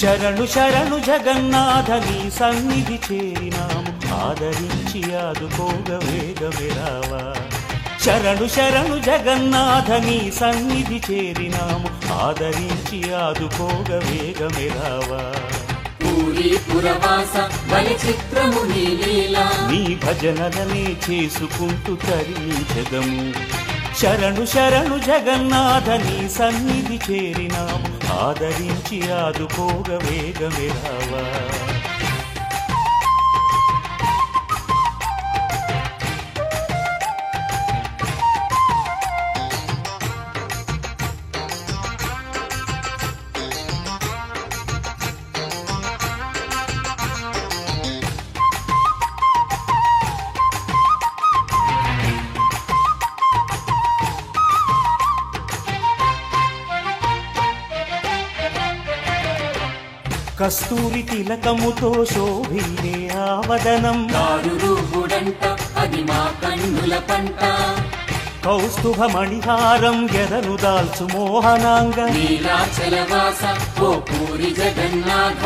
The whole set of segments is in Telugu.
శరణు శరణు జగన్నాథ నీ సన్నిధి చేరినాము ఆదరించి ఆదుకోగ వేగమే రావా శరణు శరణు జగన్నాథ నీ సన్నిధి చేరినాము ఆదరించి ఆదుకోగ వేగమే రావా పూరీ పురవాస బలి చిత్రము నీ లీలా నీ భజనలనే చేసుకుంటూ తరించెదము శరణు శరణు జగన్నాథ నీ సన్నిధి చేరినాము ఆదరించి ఆదుకోగ వేగమే రావా కస్తూరి తిలకముతో శోభిల్లే ఆవదనం దారురూపుడంట అది మా కన్నుల పంట కౌస్తుభ మణిహారం ఎదను దాల్చు మోహనాంగ నీలాచలవాస ఓ పూరి జగన్నాథ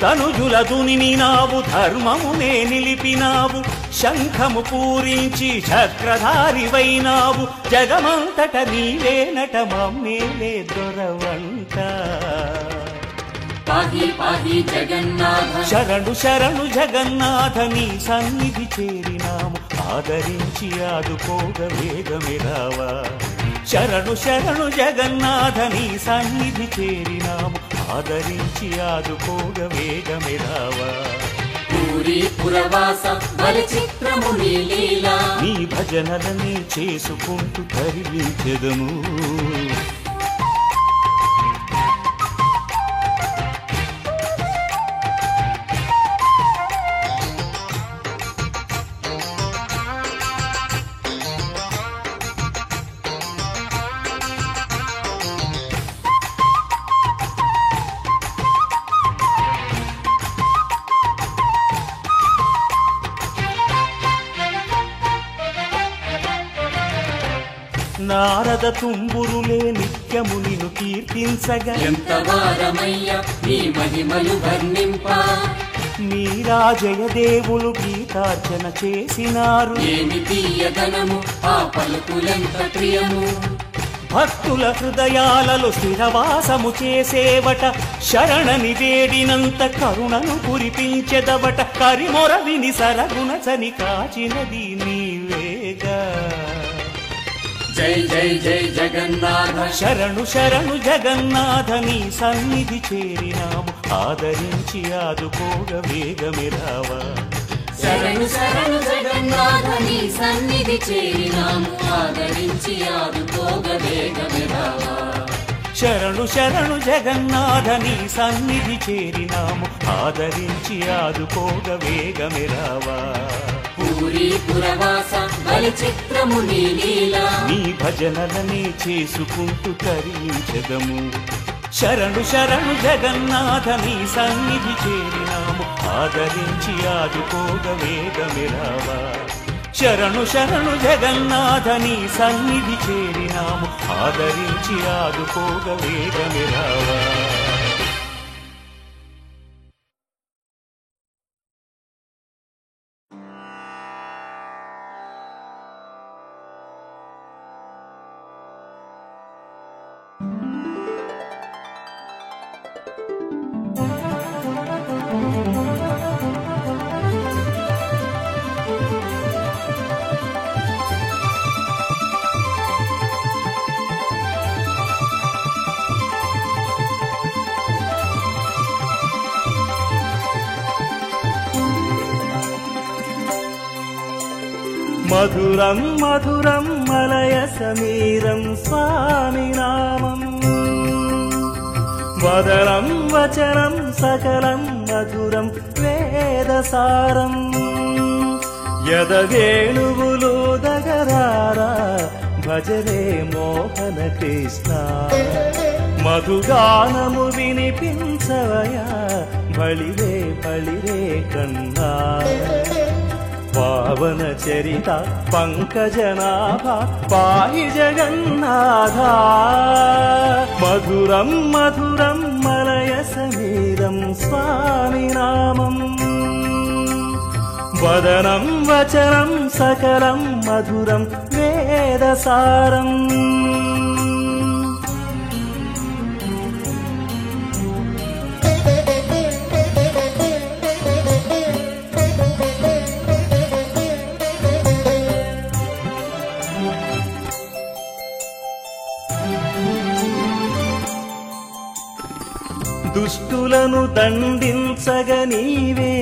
ధనుజుల దునినావు ధర్మమునే నిలిపినావు శంఖము పూరించి చక్రధారివైనావు జగమంతట నీవేనట మమ్మేలే దొరవంట పాహి పాహి జగన్నాథ శరణు శరణు జగన్నాథ నీ సన్నిధి చేరినాము ఆదరించి ఆదుకోగ వేగమే రావా శరణు శరణు జగన్నాథ నీ సన్నిధి చేరినాము ఆదరించి ఆదుకోగ వేగమే రావా పూరీ పురవాస బలి చిత్రము నీ లీలా నీ భజనలనే చేసుకుంటూ తరించెదము నారద తుంబురులే నిత్యము నిన్ను కీర్తించగా ఎంత వారమయ్య నీ మహిమలు వర్ణింప నీరాజయ దేవులు గీతార్చన చేసినారు ఏమి తీయదనము ఆ పలుకులెంత ప్రియము భక్తుల హృదయాలలో స్థిరవాసము చేసేవట శరణని వేడినంత కరుణను కురిపించెదవట కరిమొర విని సరగుణ చని కాచినది నీవేగా జై జై జై జగన్నాథ శరణు శరణు జగన్నాథ నీ సన్నిధి చేరినాము ఆదరించి ఆదుకోగ వేగమే రావా శరణు శరణు జగన్నాథ నీ సన్నిధి చేరినాము ఆదరించి ఆదుకోగ వేగమే రావా శరణు శరణు జగన్నాథ నీ సన్నిధి చేరినాము ఆదరించి ఆదుకోగ వేగమే రావా పూరీ పురవాస బలి చిత్రము నీ లీలా నీ భజనలనే చేసుకుంటూ తరించెదము శరణు శరణు జగన్నాథ నీ సన్నిధి చేరినాము ఆదరించి ఆదుకోగ వేగమే రావా శరణు శరణు జగన్నాథ నీ సన్నిధి చేరినాము ఆదరించి ఆదుకోగ వేగమే రావా మధురం మధురం మలయ సమీరం స్వామి నామం వదనం వచనం సకలం మధురం వేదసారం యదవేణువులు దగరారా భజరే మోహన కృష్ణ మధుగానము వినిపించవయా బళిరే బళిరే కన్నా పావన చరిత పంకజనాభ పాహి జగన్నాథ మధురం మధురం మలయ సమీరం స్వామి నామం వదనం వచనం సకలం మధురం వేదసారం దుష్టులను దండించగ నీవే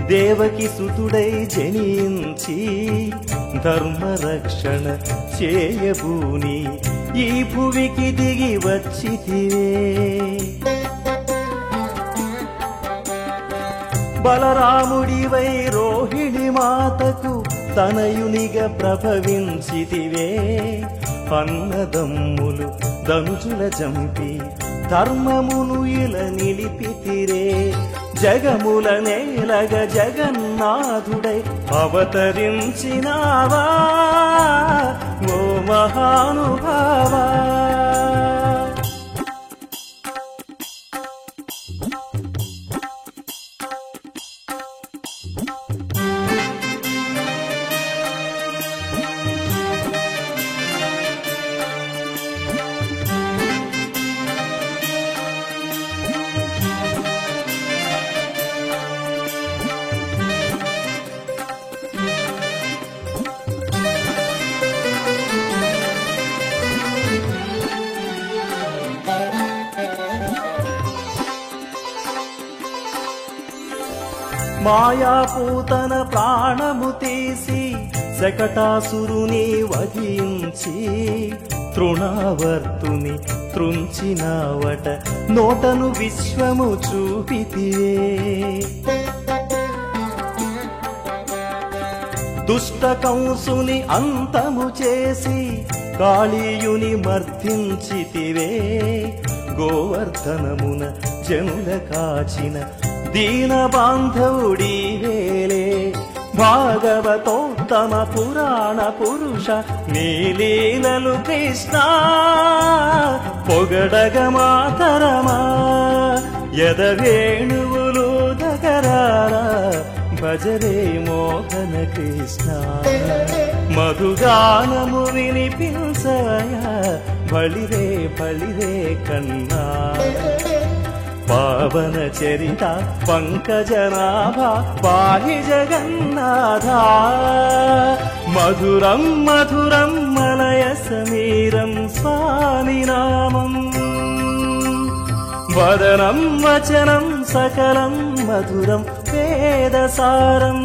దేవకి సుతుడై జనించి ధర్మరక్షణ చేయబూని ఈ భువికి దిగి వచ్చితివే బలరాముడివై రోహిణి మాతకు తనయునిగా ప్రభవించితివే అన్నదమ్ములు ధనుజుల చంపి ధర్మమును ఇల నిలిపితిరే జగముల నేలగ జగన్నాథుడై అవతరించినావా ఓ మహానుభావా మాయాపూతన ప్రాణము తీసి శకటాసురుని వధించి తృణావర్తుని త్రుంచినావట నోటను విశ్వము చూపితివే దుష్ట కంసుని అంతము చేసి కాళీయుని మర్దించితివే గోవర్ధనమున జనుల కాచిన దీన బాంధవుడి వేలే భాగవతోత్తమ పురాణ పురుష నీలీలలు కృష్ణ పొగడగ మాతరమా యదవేణువులు దగరారా భజరే మోహన కృష్ణ మధుగానము వినిపించయ బలిరే బలిరే కన్నా పావన చరిత పంకజనాభ పాహి జగన్నాథ మధురం మధురం మలయ సమీరం స్వామి నామం వదనం వచనం సకలం మధురం వేదసారం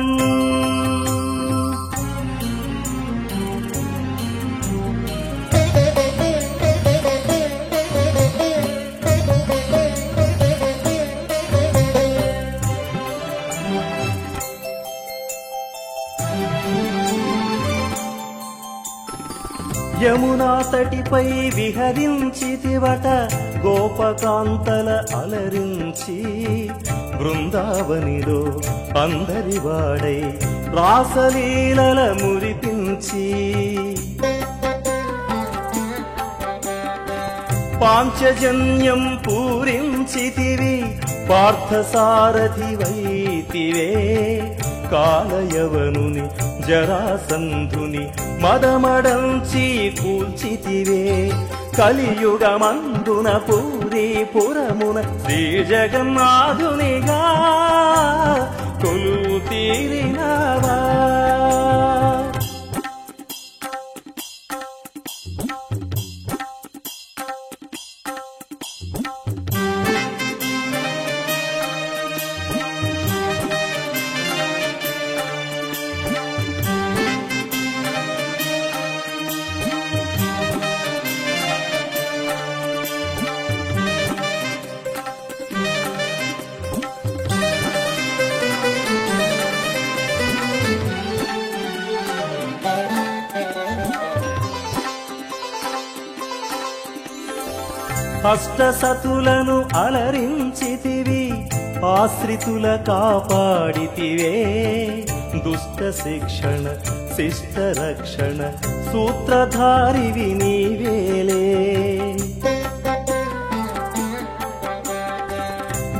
యమునా తటిపై విహరించితివట గోపకాంతల అలరించి బృందావనిలో అందరి వాడై రాసలీలల మురిపించి పాంచజన్యం పూరించితివి పార్థసారథి వైతివే కాలయవనుని జరాసంధుని మదమడంచి కూల్చితివే కలియుగమందున పూరీపురమున శ్రీ జగన్నాథునిగా కొలువు తీరినావా అష్టసతులను అలరించితివి ఆశ్రితుల కాపాడితివే దుష్ట శిక్షణ శిష్ట రక్షణ సూత్రధారివి నీవేలే.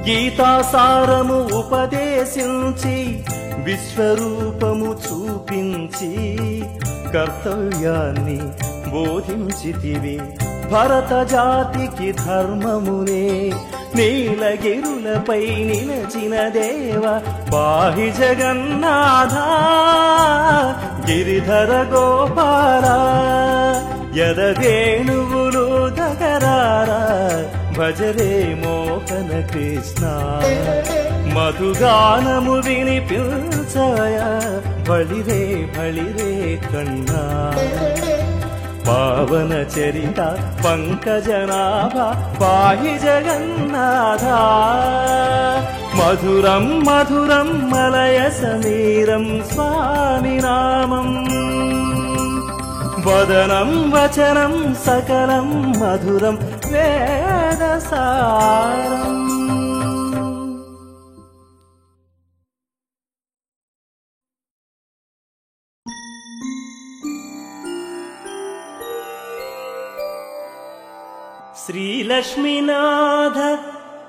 గీతాసారము ఉపదేశించి విశ్వరూపము చూపించి కర్తవ్యాన్ని బోధించితివి. భరత జాతికి ధర్మమునే నీలగిరులపై నిలచిన దేవ పాహి జగన్నాథ. గిరిధర గోపాల యదవేణువులు దగరారా భజరే మోహన కృష్ణ. మధుగానము వినిపించయ బళిరే బళిరే కన్నా. పావన చరిత పంకజనాభ పాహి జగన్నాథ. మధురం మధురం మలయ సమీరం స్వామి నామం. వదనం వచనం సకలం మధురం వేదసారం. శ్రీలక్ష్మీనాథ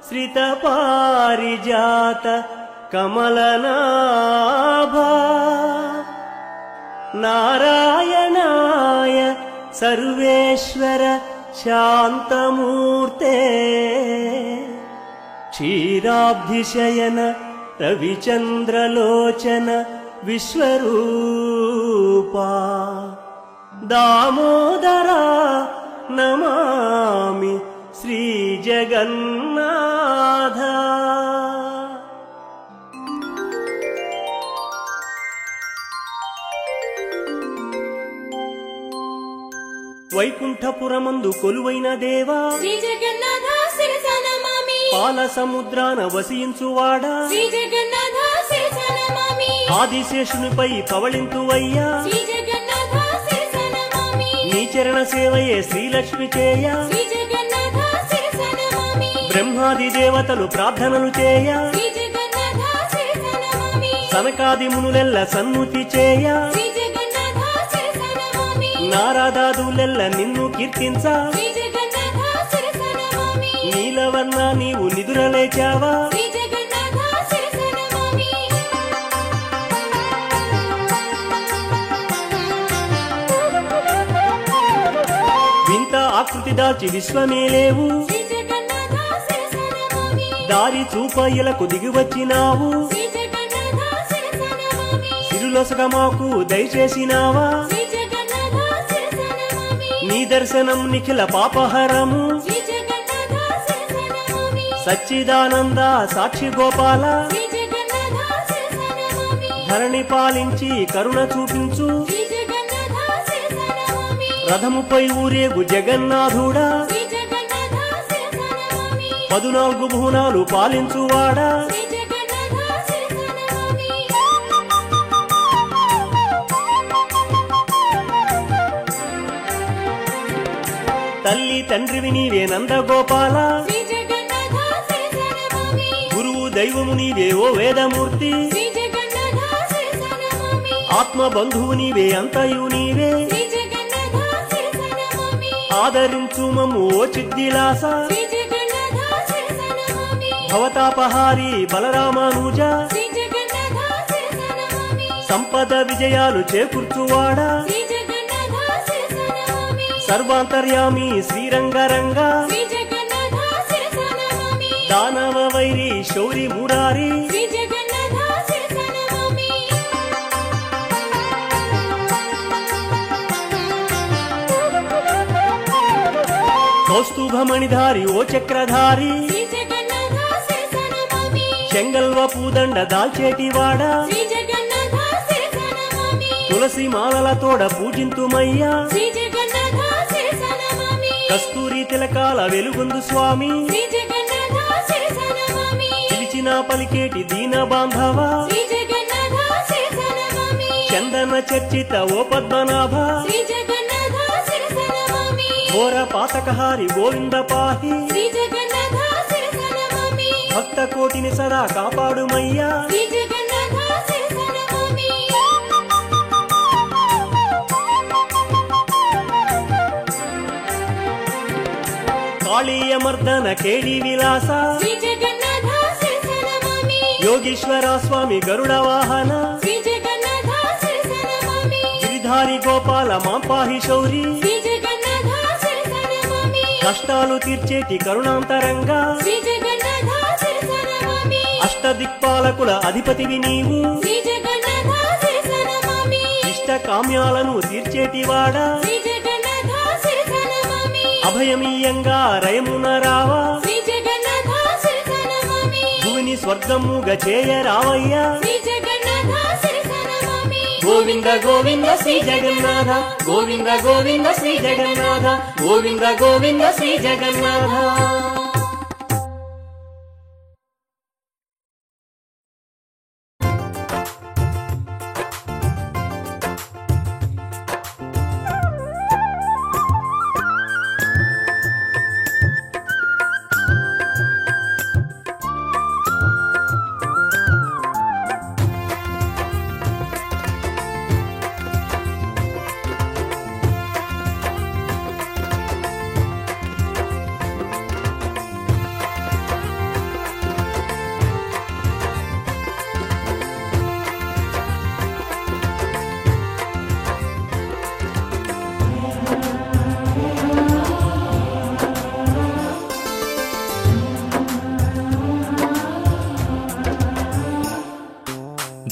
శ్రిత పారిజాత కమలనాభ. నారాయణాయ సర్వేశ్వర శాంతమూర్తే. క్షీరాబ్ధిశయన రవిచంద్రలోచన విశ్వరూపా. దామోదరా నమామి శ్రీ జగన్నాథ. వైకుంఠపురమందు కొలువైన దేవా శ్రీ జగన్నాథ శిరస నమామి. పాల సముద్రాన వసించువాడా శ్రీ జగన్నాథ శిరస నమామి. ఆదిశేషునిపై పవళింతువయ్యా శ్రీ జగన్నాథ శిరస నమామి. నీ చరణ సేవయే శ్రీలక్ష్మి చేయ. శ్రీ జగన్నాథ శిరస నమామి. బ్రహ్మాది దేవతలు ప్రార్థనలు చేయ. శ్రీ జగన్నాథ శిరస నమామి. సనకాది మునులెల్ల సన్నుతి చేయ. శ్రీ జగన్నాథ శిరస నమామి. నారాదాదులెల్ల నిన్ను కీర్తించ. శ్రీ జగన్నాథ శిరస నమామి. నీలవర్ణ నీవు నిదురలేచావా. శ్రీ జగన్నాథ శిరస నమామి. వింత ఆకృతి దాల్చి విశ్వమేలేవు. శ్రీ జగన్నాథ శిరస నమామి. దారి చూపయ్యలకు దిగివచ్చినావు. శ్రీ జగన్నాథ శిరస నమామి. సిరులొసగ మాకు దయచేసినావా. శ్రీ జగన్నాథ శిరస నమామి. నీ దర్శనం నిఖిల పాపహరము. శ్రీ జగన్నాథ శిరస నమామి. సచ్చిదానంద సాక్షి గోపాల. శ్రీ జగన్నాథ శిరస నమామి. ధరణి పాలించి కరుణ చూపించు. శ్రీ జగన్నాథ శిరస నమామి. రథముపై ఊరేగు జగన్నాథుడా. శ్రీ జగన్నాథ శిరస నమామి. 14 భువనాలు పాలించువాడా. శ్రీ జగన్నాథ శిరస నమామి. తల్లి తండ్రివి నీవే నందగోపాల. శ్రీ జగన్నాథ శిరస నమామి. గురువు దైవము నీవే ఓ వేదమూర్తి. శ్రీ జగన్నాథ శిరస నమామి. ఆత్మ బంధువు నీవే అంతయు నీవే. శ్రీ జగన్నాథ శిరస నమామి. ఆదరించు మమ్ము ఓ చిద్దిలాస. శ్రీ జగన్నాథ శిరస నమామి. భవతాపహారి బలరామానుజ. శ్రీ జగన్నాథ శిరస నమామి. సంపద విజయాలు చేకూర్చువాడా. శ్రీ జగన్నాథ శిరస నమామి. సర్వాంతర్యామి శ్రీరంగరంగ. శ్రీ జగన్నాథ శిరస నమామి. దానవ వైరి శౌరి మురారి. శ్రీ జగన్నాథ శిరస నమామి. కౌస్తుభమణిధారి ఓ చక్రధారి. శ్రీ జగన్నాథ శిరస నమామి. చెంగల్వ పూదండ దాల్చేటివాడా. శ్రీ జగన్నాథ శిరస నమామి. తులసి మాలలతోడ పూజింతుమయ్యా. శ్రీ జగన్నాథ శిరస నమామి. కస్తూరి తిలకాల వెలుగొందు స్వామి. శ్రీ జగన్నాథ శిరస నమామి. పిలిచిన పలికేటి దీన బాంధవ. శ్రీ జగన్నాథ శిరస నమామి. చందన చర్చిత ఓ పద్మనాభ. శ్రీ జగన్నాథ శిరస నమామి. ఘోర పాతకహారి గోవింద పాహి. శ్రీ జగన్నాథ శిరస నమామి. భక్త కోటిని సదా కాపాడుమయ్యా. శ్రీ జగన్నాథ శిరస నమామి. కాళీయ మర్దన కేడి విలాస శ్రీ జగన్నాథ శిరస నమామి యోగీశ్వర స్వామి గరుడ వాహన శ్రీ జగన్నాథ శిరస నమామి గిరిధారి గోపాల మాంపాహి శౌరి శ్రీ జగన్నాథ శిరస నమామి కష్టాలు తీర్చేటి కరుణాంతరంగా శ్రీ జగన్నాథ శిరస నమామి అష్టదిక్పాలకుల అధిపతివి నీవు శ్రీ జగన్నాథ శిరస నమామి ఇష్ట కామ్యాలను తీర్చేటివాడా శ్రీ జగన్నాథ శిరస నమామి అభయమీయంగా రయమున రావా శ్రీ జగన్నాథ శిరస నమామి భూమిని స్వర్గముగా చేయరావయ్యా శ్రీ జగన్నాథ శిరస నమామి గోవింద గోవింద శ్రీ జగన్నాథ గోవింద గోవింద శ్రీ జగన్నాథ గోవింద గోవింద శ్రీ జగన్నాథ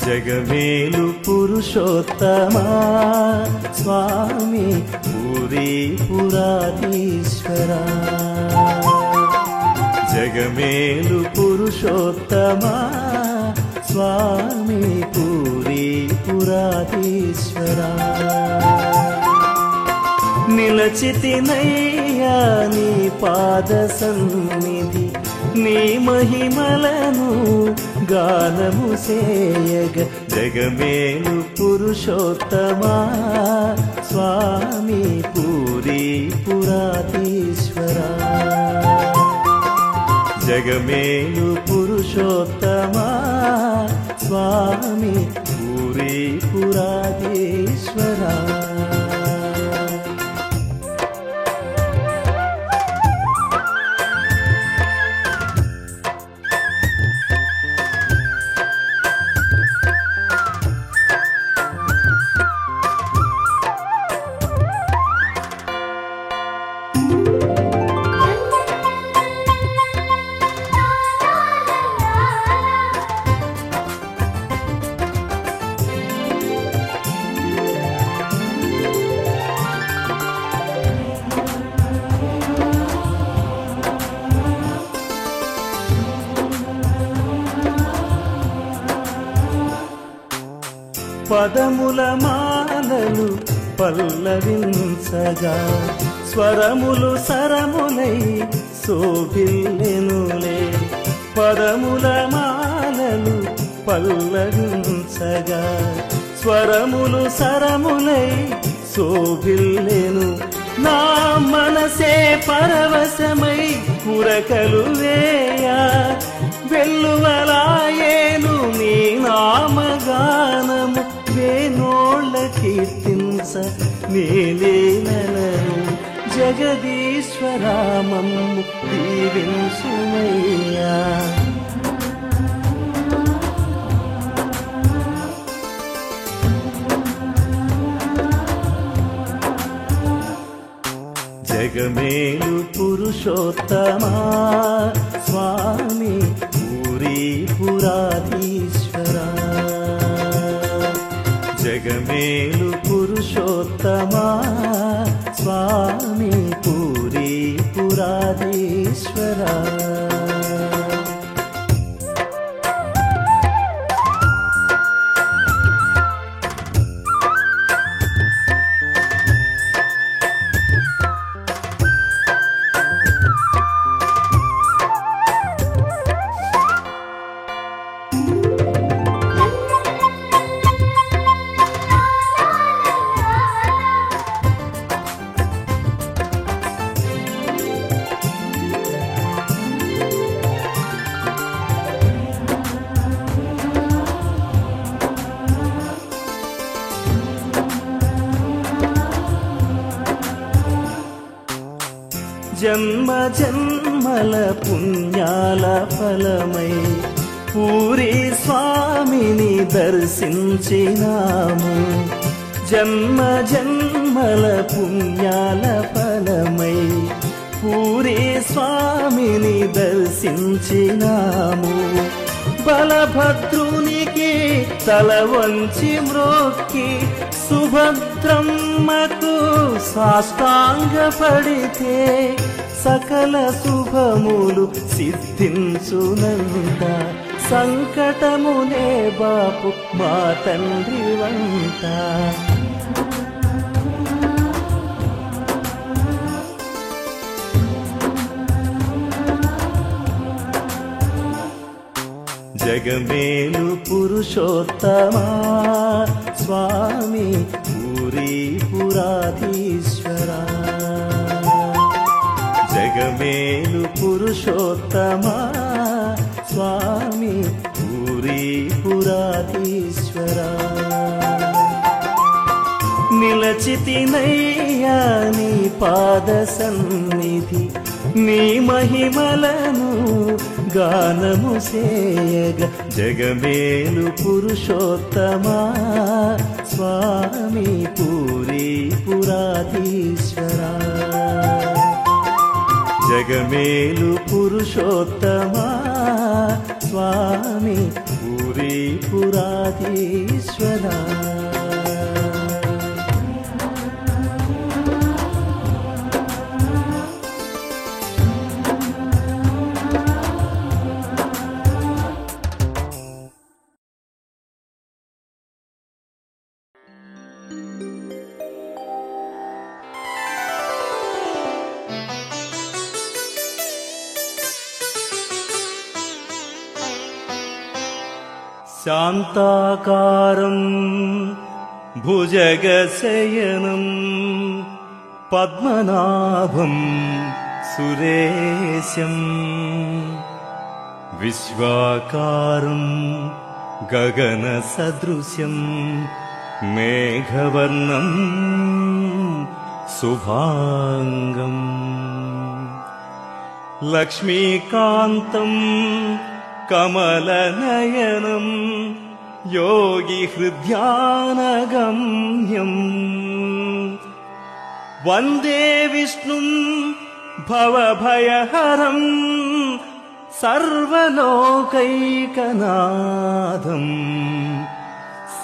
జగమేలు పురుషోత్తమా స్వామి పూరీ పురాధీశ్వరా జగమేలు పురుషోత్తమా స్వామి పూరీ పురాధీశ్వరా నిలచితినయ్యా నీ పాద సన్నిధి నీ మహిమలను గానము సేయగ జగమేలు పురుషోత్తమా స్వామి పూరీ పురాధీశ్వరా జగమేలు పురుషోత్తమా స్వామి పూరీ పురాధీశ్వరా పదముల మాలలు పల్లవించగా స్వరములు సరములై శోభిల్లెనులే పదముల మాలలు పల్లవించగా స్వరములు సరములై శోభిల్లెను నా మనసే పరవశమై పురకలు వేయ వెల్లువలాయేను నీ నామగానము వేనోళ్ళ కీర్తించ నేలేనలను జగదీశ్వరామము దీవించుమయ్యా జగమేలు పురుషోత్తమా స్వామి పూరీ పురాధీశ్వరా జగమేలు పురుషోత్తమా స్వామి పూరీ పురాధీశ్వరా జన్మ జన్మల పుణ్యాల ఫలమై పూరి స్వామిని దర్శించినాము. జన్మ జన్మల పుణ్యాల ఫలమై పూరి స్వామిని దర్శించినాము. బలభద్రునికి తల వంచి మ్రోక్కి సుభద్రమ్మకు సాష్టాంగపడితే సకల శుభములు సిద్ధించునంట. సంకటమునే బాపు మా తండ్రి వంట. జగమేలు పురుషోత్తమా స్వామి పూరీపురాధీశ్వరా. జగమేలు పురుషోత్తమా స్వామి పూరీపురాధీశ్వరా. నిలచితినయ్యా నీ పాద సన్నిధి, నీ మహిమలను గానము సేయగ. జగమేలు పురుషోత్తమా స్వామి పూరీపురాధీశ్వరా. జగమేలు పురుషోత్తమా స్వామి పూరీపురాధీశ్వరా. శాంతాకారం భుజగశయనం పద్మనాభం సురేశం విశ్వాకారం గగనసదృశ్యం మేఘవర్ణం శుభాంగం లక్ష్మీకాంతం కమలనయనం యోగి హృద్యానగమ్యం వందే విష్ణుం భవభయహరం సర్వలోకైకనాథం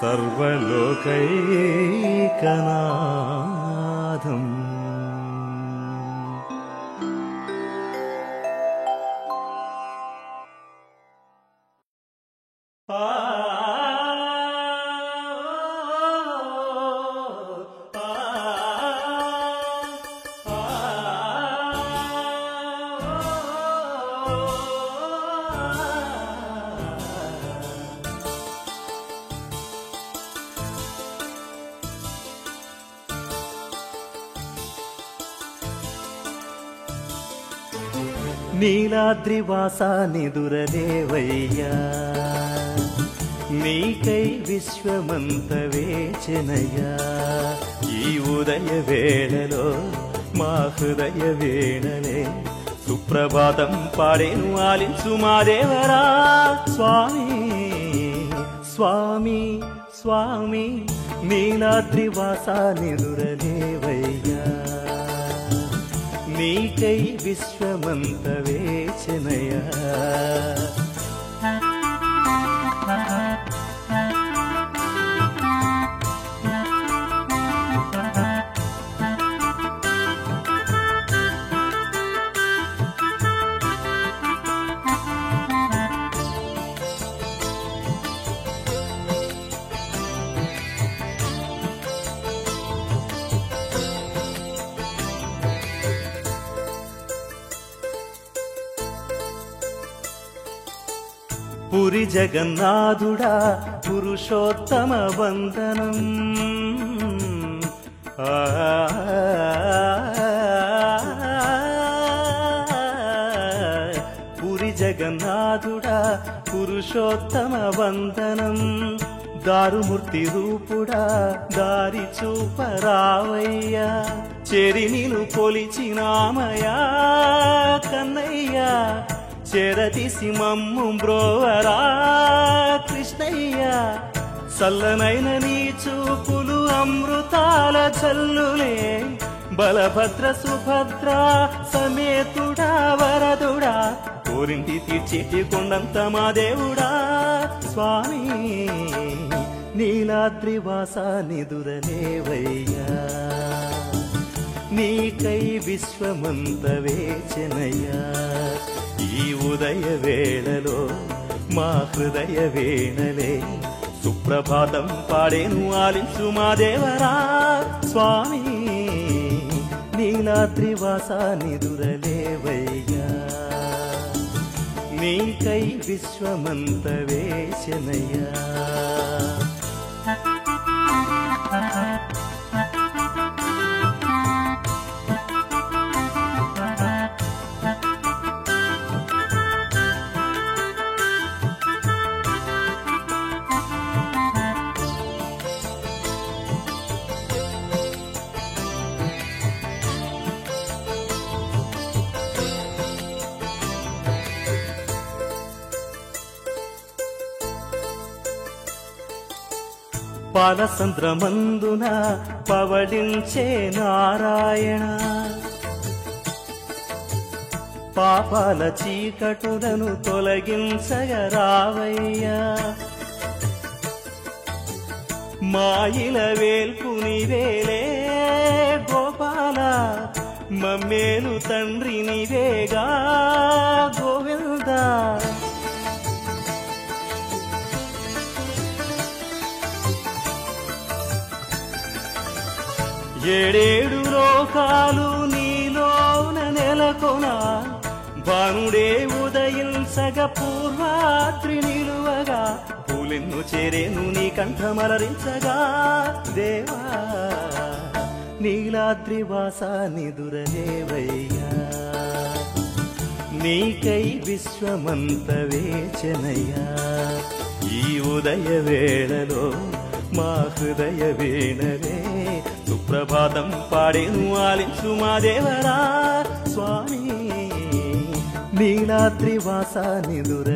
సర్వలోకైకనాథం. నీలాద్రివాసా నిదురలేవయ్యా, నీకై విశ్వమంత వేచెనయ్యా. ఈ ఉదయ వేళలో మా హృదయ వేళలే సుప్రభాతం పాడేను ఆలించు మా దేవరా. స్వామి స్వామి స్వామి నీలాద్రివాసా నిదురలేవయ్యా, నీకై విశ్వమంత వేచెనయ్యా. పురి జగన్నాథుడా పురుషోత్తమ వందనం. పురి జగన్నాథుడా పురుషోత్తమ వందనం. దారుమూర్తి రూపుడా దారి చూపరావయ్యా చెరినిను కొలిచినామయా కన్నయ్యా చెరదీసి మమ్ము బ్రోవరా కృష్ణయ్యా చల్లనైన నీ చూపులు అమృతాల జల్లులే బలభద్ర సుభద్ర సమేతుడా వరదుడా కోరింటి తీర్చేటి కొండంత మా దేవుడా స్వామి నీలాద్రి వాసానిదురలేవయ్యా నీకై విశ్వమంత వేచనయ్యా ఈ ఉదయ వేళలో మా హృదయ వేణలే సుప్రభాతం పాడేను ఆలించు మా దేవరా స్వామి నీలాద్రి వాసానిదురలేవయ్యా నీకై విశ్వమంత వేచనయ్యా పాలసంద్రమందున పవళించే నారాయణ పాపాల చీకటులను తొలగించగరావయ్యా మాయిల వేల్పు నీవేలే గోపాల మమ్మేలు తండ్రి నీవేగా గోవిందా ఏడేడు లోకాలు నీలోన నెలకొన భానుడే ఉదయించగ పూర్వాద్రి నిలువగా పూలెన్ను చేరేను నీ కంఠమలరించగా దేవా నీలాద్రి వాసానిదురలేవయ్యా నీకై విశ్వమంత వేచనయ్యా ఈ ఉదయ వేళలో మా హృదయ వేణలే సుప్రభాతం పాడేను ఆలించు మా దేవరా స్వామి నీలాద్రి వాసానిదురలేవయ్యా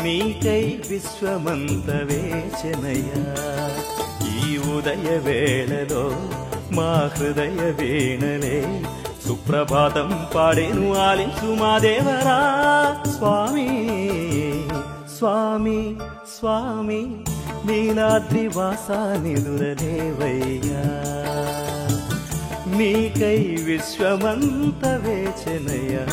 నీకై విశ్వమంత వేచనయ్యా ఈ ఉదయ వేళలో మా హృదయ వేణలే సుప్రభాతం పాడేను ఆలించు మా దేవరా స్వామి స్వామి స్వామి నీలాద్రి వాసానిదురలేవయ్యా నీకై విశ్వమంత వేచనయ్యా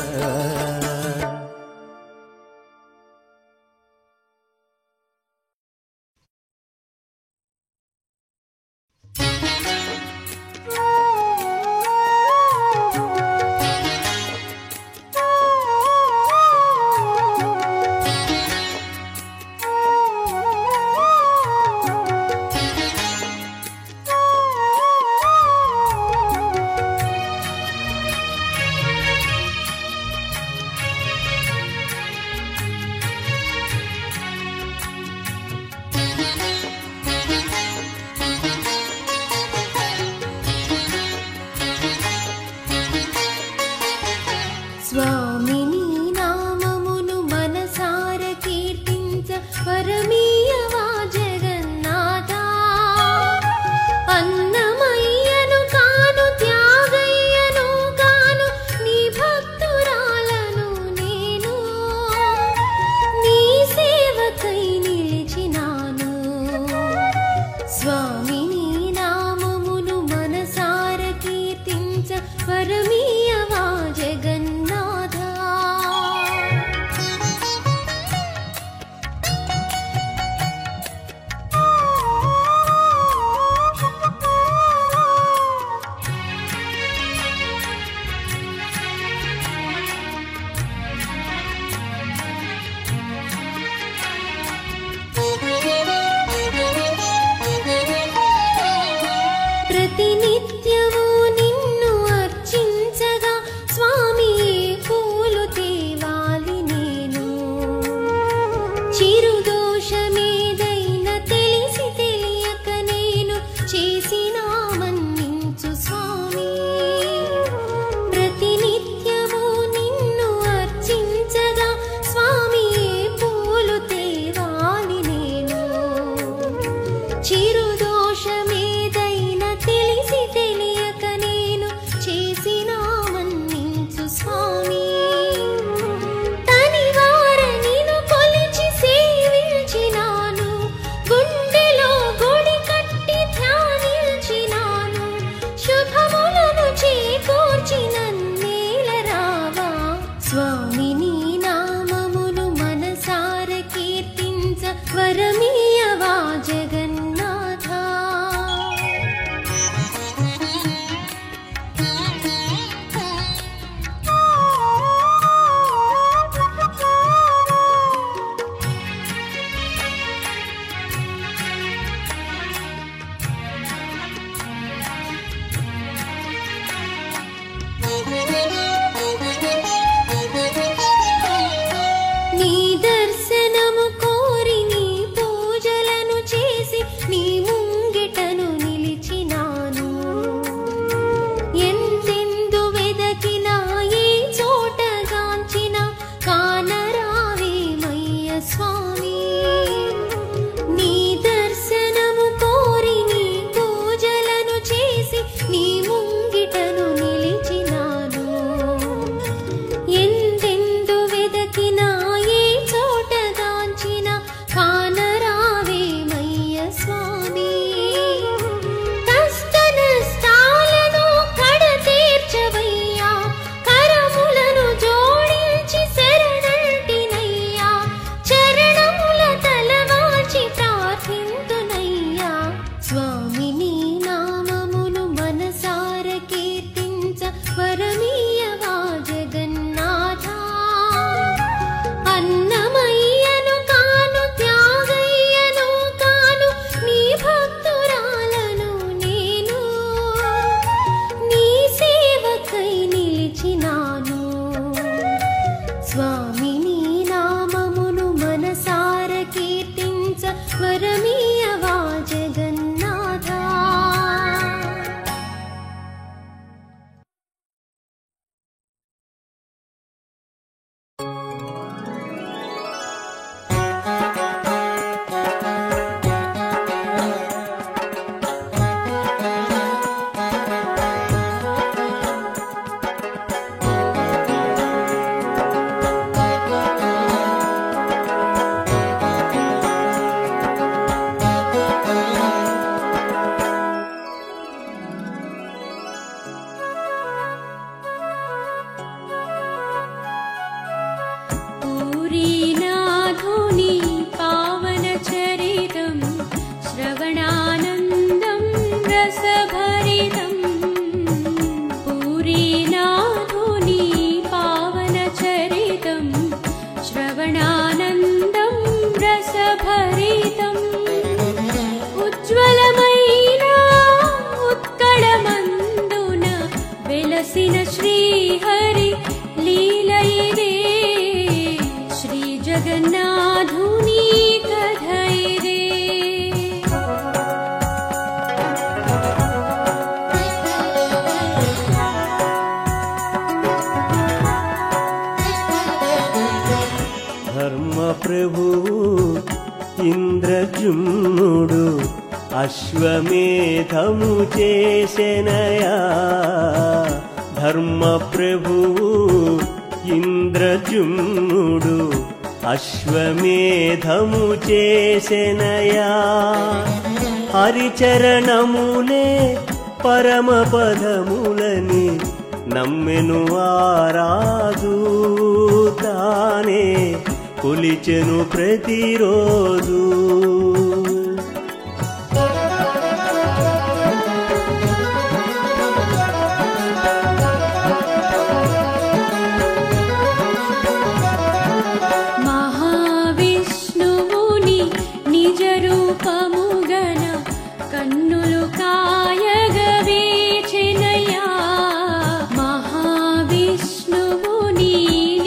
చేసిన మన్నించు స్వామి. ప్రతినిత్యము నిన్ను అర్చించగా స్వామి పూలు తేవాలి నేను. చిరుదోషమేదైనా తెలిసి తెలియక నేను చేసిన మన్నించు స్వామి. తనివార నిన్ను కొలిచి సేవించినాను, గుండెలో గుడి కట్టి ధ్యానించినాను. శుభములను చేకూర్చి నన్నేల రావా స్వామి. నీ నామమును మనసార కీర్తించ వరమీయవా జగన్నాథ. నీ దర్శనము కోరి నీ పూజలను చేసి నీ ముంగిటను నిలిచినాను. ఎంతెందు వెదకినా ఏ చోటగాంచినా కానరావేమయ్య స్వామి. నీ దర్శనము కోరి నీ పూజలను చేసి నీ ముంగిటను నిలిచినాను. ఎందెందు వెదకినా ఏ చోటగాంచిన కానరావేమయ్య స్వామి. కష్ట నష్టాలను కడతీర్చవయ్యా, కరములను జోడించి శరణంటినయ్యా. చరణముల తలవాచి ప్రార్థింతునయ్యా స్వామి. నీ నామమును మనసార కీర్తించ వరమీయవా జగన్నాథ. అన్నమయ్యను కాను, త్యాగయ్యను కాను, నీ భక్తురాలను నేను. నీ సేవకై నిలిచినాను స్వామి. నీ నామమును మనసార కీర్తించ వరమీయవా జగన్నాథ. పూరీనాథుని పావనచరితం శ్రవణానందం రసభరితం. పూరీనాథుని పావనచరితం శ్రవణానందం రసభరితం. ఉజ్వలమైన ఉత్కళమందున వెలసిన శ్రీహరి లీలయిదే. శ్రీ జగన్నాథుని కథయిదే. ధర్మ ప్రభువు ఇంద్రజుమ్నుడు అశ్వమేధము చేసెనయా. ధర్మ ప్రభువు ఇంద్రజుమ్నుడు అశ్వమేధము చేసెనయా. హరిచరణములే పరమ పదములని నమ్మెను ఆరాజు. తానే కొలిచెను ప్రతిరోజు. మహావిష్ణువుని నిజ రూపముగన కన్నులు కాయగవేచెనయా. మహావిష్ణువుని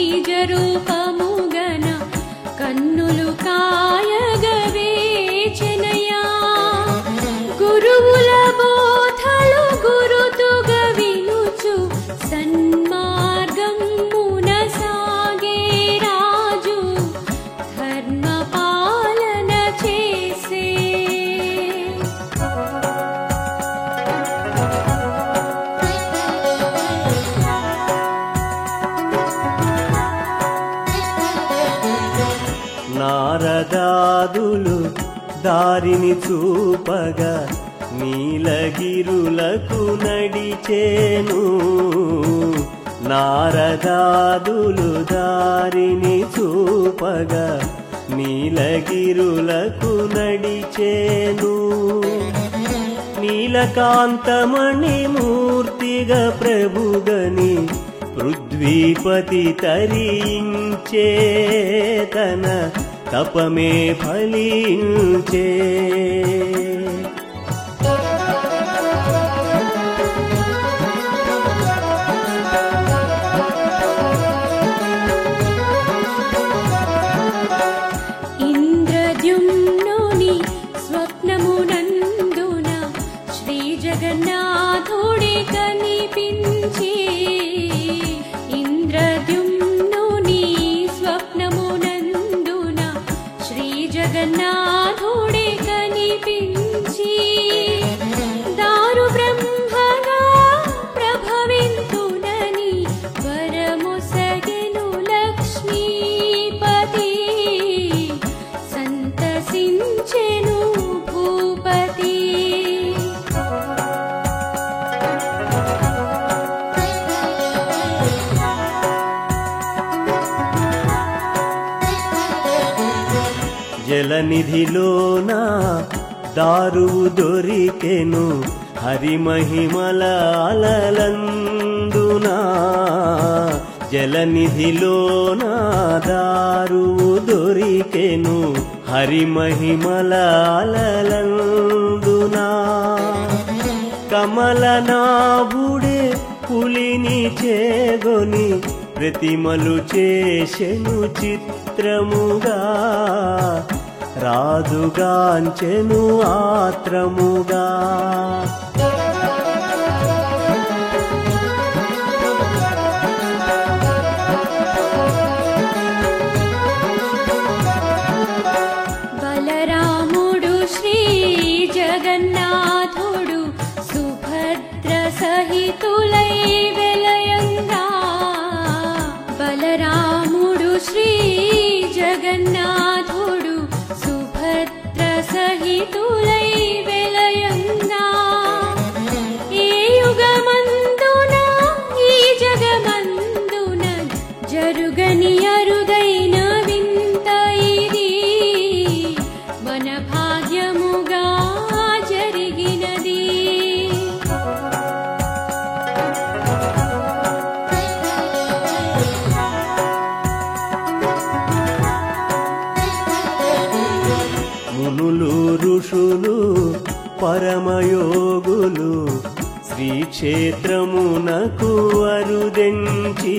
నిజ రూపముగన కన్నులు కాయగవే దారిని చూపగా నీలగిరులకు నడిచేను. నారదాదులు దారిని చూపగా నీలగిరులకు నడిచేను. నీలకాంతమణి మూర్తిగా ప్రభుగని పృథ్వీపతి తరించే, తన తపమే ఫలించే. ఇంద్రద్యుమ్నుని స్వప్నమునందున శ్రీ జగన్నాథుడే కనిపించి, ఇంద్రద్యుమ్నుని స్వప్నమునందున శ్రీ జగన్నాథుడే కనిపించి, దారు బ్రహ్మగా ప్రభవింతునని వరమొసగెను లక్ష్మీపతి, సంతసించెను భూపతి. జలనిధిలోన దారువు దొరికెను హరిమహిమల అలలందున. జలనిధిలోన దారువు దొరికెను హరిమహిమల అలలందున. కమలనాభుడే పులిని చేగొని ప్రతిమలు చేసెను చిత్రముగా, రాజుగాంచెను ఆత్రముగా. బలరాముడు శ్రీ జగన్నాథుడు సుభద్ర సహితులై వెలయంగా, బలరాముడు శ్రీ జగన్నాథుడు సుభద్ర సహితులై వెలయంగా. ఏ యుగమందున ఈ జగమందున జరుగని అరుదైన వింత ఇది, మన భాగ్యముగా జరిగినది. మునులు ఋషులు పరమయోగులు శ్రీక్షేత్రమునకు అరుదెంచి,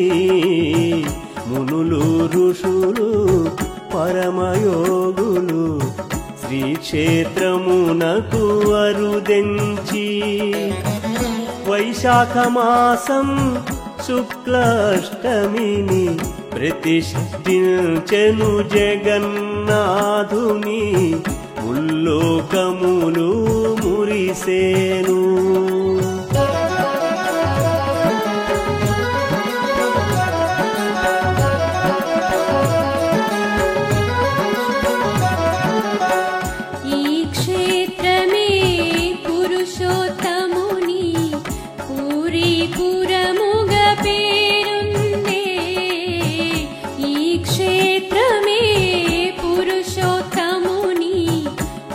మునులు ఋషులు పరమయోగులు శ్రీక్షేత్రమునకు అరుదెంచి. వైశాఖ మాసం శుక్లాష్టమిని ప్రతిష్ఠించెను జగన్నాథుని, ముల్లోకములు మురిసేను. ఈ క్షేత్రమే పురుషోత్తముని పూరీపురముగా పేరుందే, ఈ క్షేత్రమే పురుషోత్తముని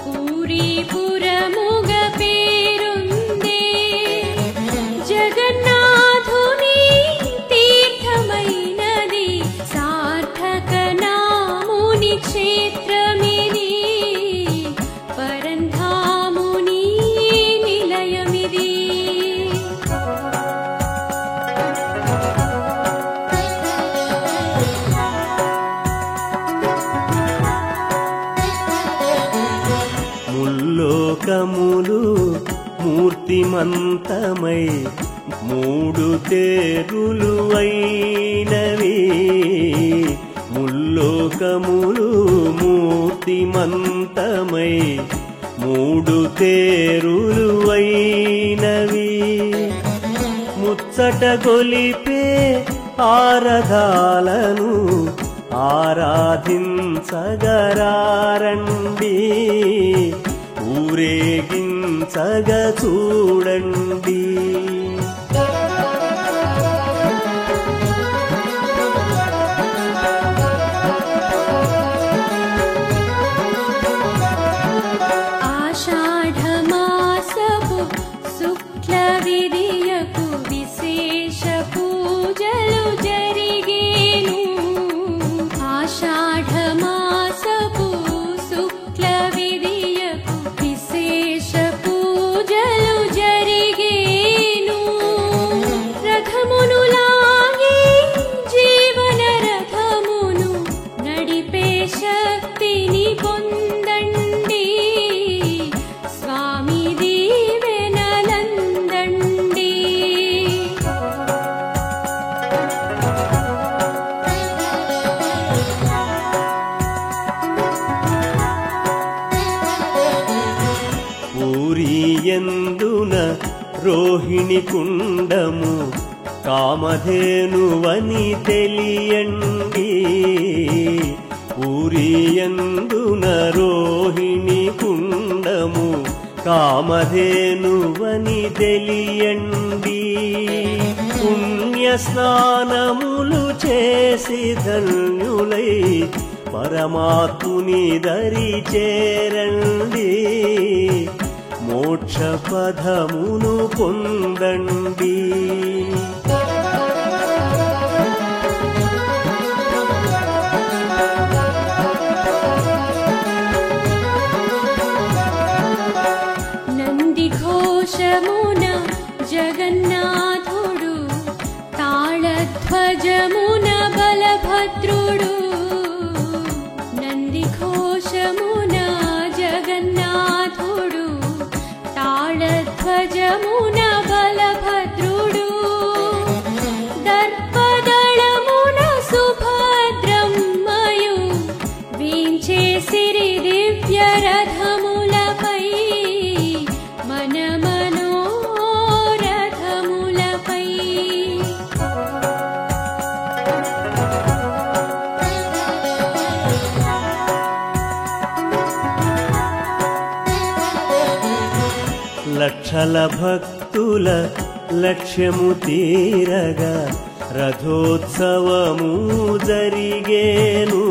పూరీపురముగా పేరుందే. జగన్నాథుని తీర్థమైనది సార్థక నాముని క్షేత్రమిది, పరంధాముని నిలయమిది. ముల్లోకములు మూర్తిమంతమై మూడు తేరులు అయినవి, ముల్లోకములు మూర్తిమంతమై మూడు తేరులు అయినవి. ముచ్చట గొలిపే ఆరధాలను ఆరాధించగరారండి ఊరేగించగ చూడండి. ఆషాఢమాసపు శుక్ల విదియకు విశేష పూజలు జరిగేను. ఆషాఢమాసపు శుక్ల విదియకు విశేష పూజలు జరిగేను. రథమును లాగి జీవన రథమును నడిపే శక్తిని పొందండి. స్వామి దీవెనలందండి. పూరియందున రోహిణి కుండము కామధేనువని తెలియండి. పూరియందున రోహిణి కుండము కామధేనువని తెలియండి. పుణ్య స్నానములు చేసి ధన్యులై పరమాత్ముని దరి చేరండి. మోక్ష పదమును పొందండి. నంది ఘోషమున జగన్నాథుడు తాళధ్వజమున బలభద్రుడు. నంది ఘోషమున జగన్నాథుడు తాళధ్వజమున బలభద్రుడు. దర్పదళమున సుభద్రమ్మయు వీంచే సిరి దివ్య రథములపై మన మనోరథములపై. లక్షల భక్తుల లక్ష్యము తీరగా రథోత్సవము జరిగేను.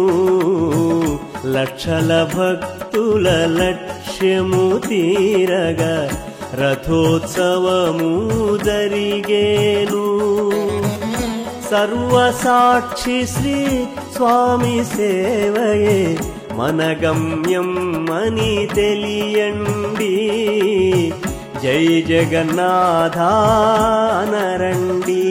లక్షల భక్తుల లక్ష్యము తీరగా రథోత్సవము జరిగేను. సర్వసాక్షి శ్రీ స్వామి సేవయే మన గమ్యం అని తెలియండి. జై జగన్నాథ అనరండి.